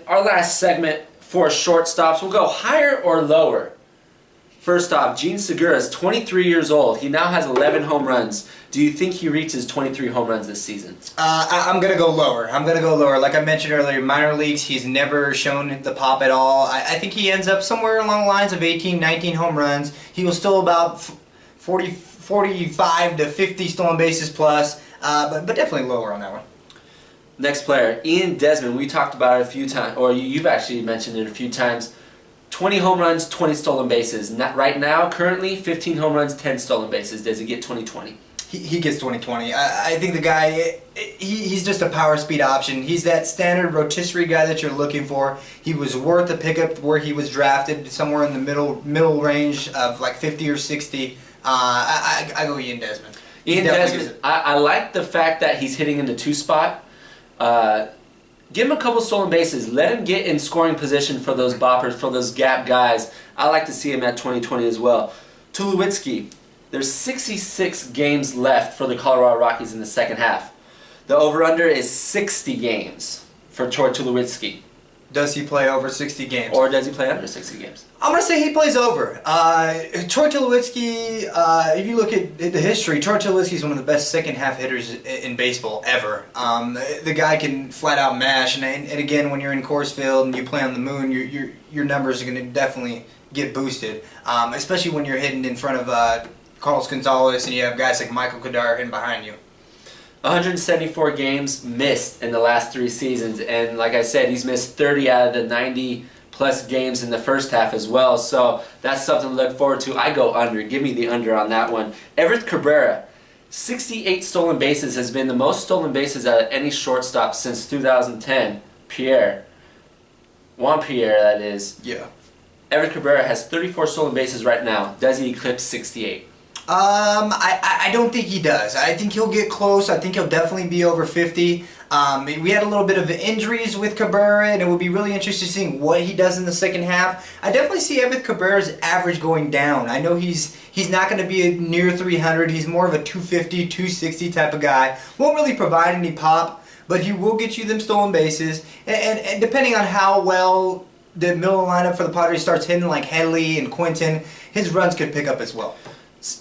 Our last segment for shortstops, we'll go higher or lower. First off, Gene Segura is 23 years old. He now has 11 home runs. Do you think he reaches 23 home runs this season? I'm going to go lower. Like I mentioned earlier, minor leagues, he's never shown the pop at all. I think he ends up somewhere along the lines of 18, 19 home runs. He was still about 45 to 50 stolen bases plus, but definitely lower on that one. Next player, Ian Desmond. We talked about it a few times, or you've actually mentioned it a few times. 20 home runs, 20 stolen bases. Right now, currently, 15 home runs, 10 stolen bases. Does he get 20-20? He gets 20-20. I think the guy, he's just a power speed option. He's that standard rotisserie guy that you're looking for. He was worth the pickup where he was drafted, somewhere in the middle range of like 50 or 60. I go Ian Desmond. Ian Desmond, I like the fact that he's hitting in the two spot. Give him a couple stolen bases. Let him get in scoring position for those boppers, for those gap guys. I like to see him at 20-20 as well. Tulowitzki, there's 66 games left for the Colorado Rockies in the second half. The over-under is 60 games for Troy Tulowitzki. Does he play over 60 games? Or does he play under 60 games? I'm going to say he plays over. Troy Tulowitzki, if you look at the history, Troy Tulowitzki is one of the best second-half hitters in baseball ever. The guy can flat-out mash, and again, when you're in Coors Field and you play on the moon, your numbers are going to definitely get boosted, especially when you're hitting in front of Carlos Gonzalez and you have guys like Michael Kadar hitting behind you. 174 games missed in the last 3 seasons, and like I said, he's missed 30 out of the 90-plus games in the first half as well, so that's something to look forward to. I go under. Give me the under on that one. Everett Cabrera, 68 stolen bases, has been the most stolen bases out of any shortstop since 2010. Juan Pierre, that is. Yeah. Everett Cabrera has 34 stolen bases right now. Does he eclipse 68? I don't think he does. I think he'll get close. I think he'll definitely be over 50. We had a little bit of injuries with Cabrera, and it would be really interesting seeing what he does in the second half. I definitely see Everett Cabrera's average going down. I know he's not going to be near 300. He's more of a 250, 260 type of guy. Won't really provide any pop, but he will get you them stolen bases. And depending on how well the middle lineup for the Padres starts hitting, like Headley and Quinton, his runs could pick up as well.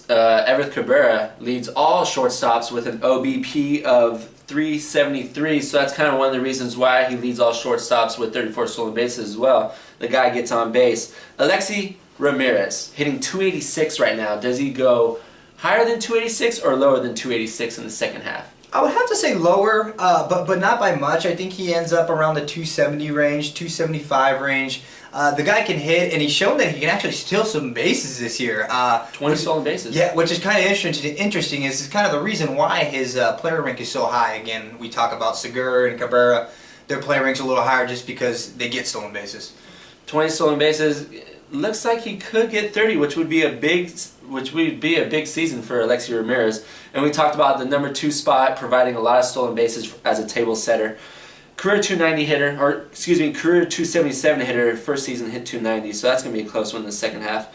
Everett Cabrera leads all shortstops with an OBP of 373, so that's kind of one of the reasons why he leads all shortstops with 34 stolen bases as well. The guy gets on base. Alexi Ramirez, hitting 286 right now. Does he go higher than 286 or lower than 286 in the second half? I would have to say lower, but not by much. I think he ends up around the 270 range, 275 range. The guy can hit, and he's shown that he can actually steal some bases this year. 20 stolen bases. Yeah, which is kind of interesting. Is kind of the reason why his player rank is so high. Again, we talk about Segura and Cabrera. Their player rank's a little higher just because they get stolen bases. 20 stolen bases. Looks like he could get 30, which would be a big season for Alexi Ramirez. And we talked about the number 2 spot, providing a lot of stolen bases as a table setter. Career 290 hitter, career 277 hitter. First season hit 290, so that's going to be a close one in the second half.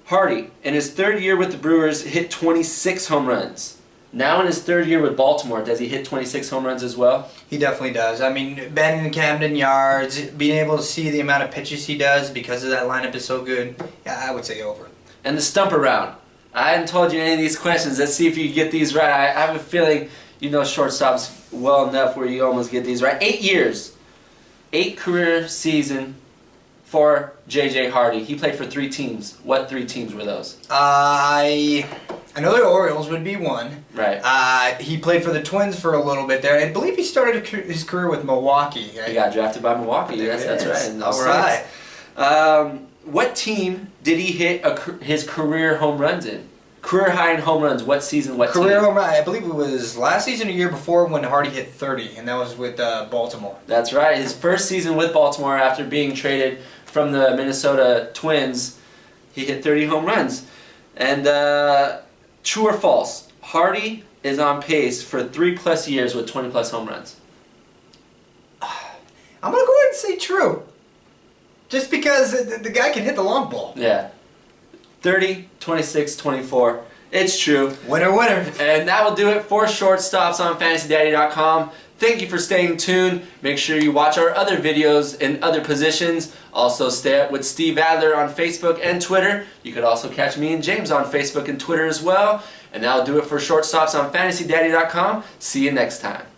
Hardy, in his third year with the Brewers, hit 26 home runs. Now in his third year with Baltimore, does he hit 26 home runs as well? He definitely does. I mean, batting in Camden Yards, being able to see the amount of pitches he does because of that lineup is so good, yeah, I would say over. And the stumper round. I hadn't told you any of these questions. Let's see if you get these right. I have a feeling you know shortstops well enough where you almost get these right. 8 years. 8 career season for J.J. Hardy. He played for 3 teams. What 3 teams were those? I know the Orioles would be one. Right. He played for the Twins for a little bit there. I believe he started his career with Milwaukee. He got drafted by Milwaukee. Yes, that's right. All right. What team did he hit his career home runs in? Career high in home runs. What season? What career team? home run? I believe it was last season or year before when Hardy hit 30, and that was with Baltimore. That's right. His first season with Baltimore after being traded from the Minnesota Twins, he hit 30 home runs. And true or false? Hardy is on pace for 3+ years with 20+ home runs. I'm gonna go ahead and say true. Just because the guy can hit the long ball. Yeah. 30, 26, 24. It's true. Winner, winner. And that will do it for Shortstops on FantasyDaddy.com. Thank you for staying tuned. Make sure you watch our other videos in other positions. Also stay up with Steve Adler on Facebook and Twitter. You could also catch me and James on Facebook and Twitter as well. And that'll do it for Shortstops on FantasyDaddy.com. See you next time.